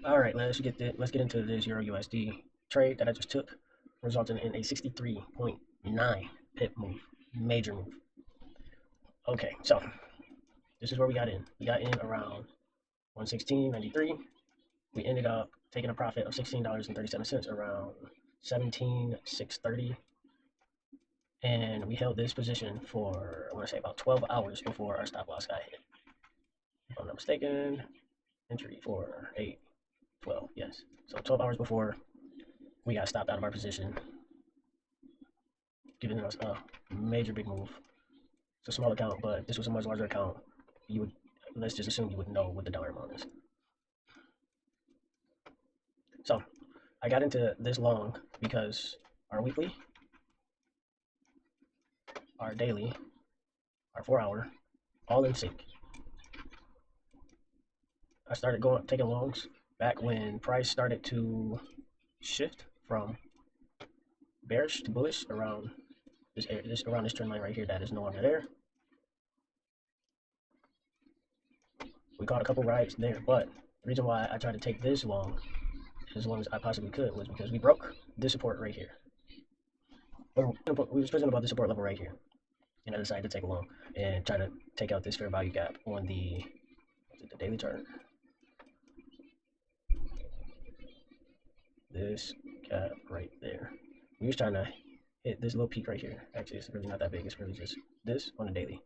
All right, let's get into this Euro USD trade that I just took, resulting in a 63.9 pip move, major move. Okay, so this is where we got in. We got in around 116.93. We ended up taking a profit of $16.37 around 17,630, and we held this position for I want to say about 12 hours before our stop loss got hit. If I'm not mistaken, entry for 8:12. Yes, so 12 hours before we got stopped out of our position, giving us a major big move. It's a small account, but if this was a much larger account, you would, let's just assume you would know what the dollar amount is. So I got into this long because our weekly, our daily, our 4 hour, all in sync. I started taking longs back when price started to shift from bearish to bullish around this trend line right here that is no longer there. We caught a couple rides there, but the reason why I tried to take this long as long as I possibly could was because we broke this support right here. We was present about the support level right here, and I decided to take a long and try to take out this fair value gap on the daily chart. This gap right there. We was trying to hit this little peak right here. Actually, it's really not that big. It's really just this on the daily.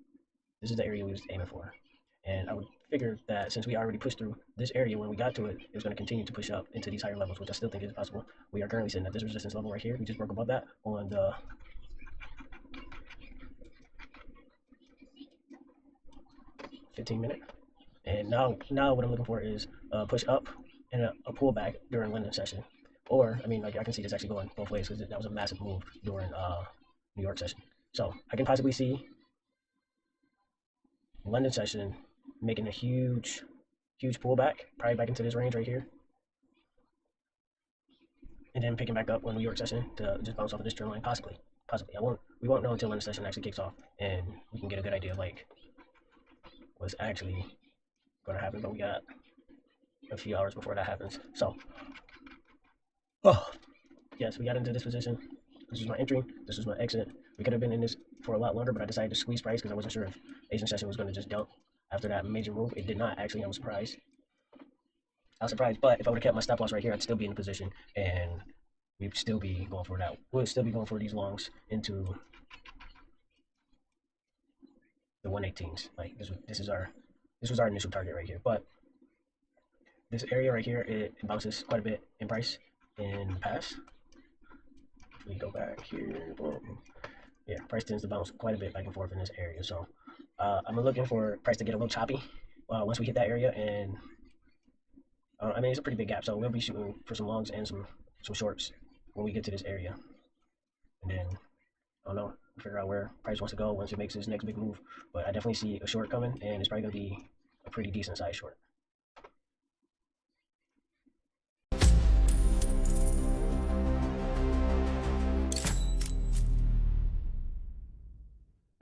This is the area we was aiming for. And I would figure that since we already pushed through this area when we got to it, it was going to continue to push up into these higher levels, which I still think is possible. We are currently sitting at this resistance level right here. We just broke above that on the 15-minute. And now what I'm looking for is a push up and a pullback during London session. Or, I mean, like I can see this actually going both ways because that was a massive move during New York session. So I can possibly see London session making a huge pullback, probably back into this range right here, and then picking back up on New York session to just bounce off of this trend line, possibly. We won't know until London session actually kicks off, and we can get a good idea of like what's actually going to happen. But we got a few hours before that happens. So, oh yes, we got into this position. This was my entry. This was my exit. We could have been in this for a lot longer, but I decided to squeeze price because I wasn't sure if Asian session was going to just dump after that major move. It did not actually. I was surprised. But if I would have kept my stop loss right here, I'd still be in position, and we'd still be going for that. We'd still be going for these longs into the 118s. Like this was our initial target right here. But this area right here, it bounces quite a bit in price in the past. If we go back here, boom. Yeah, price tends to bounce quite a bit back and forth in this area. So I'm looking for price to get a little choppy once we hit that area, and I mean it's a pretty big gap. So we'll be shooting for some longs and some shorts when we get to this area, and then I don't know, figure out where price wants to go once it makes its next big move. But I definitely see a short coming, and it's probably gonna be a pretty decent size short.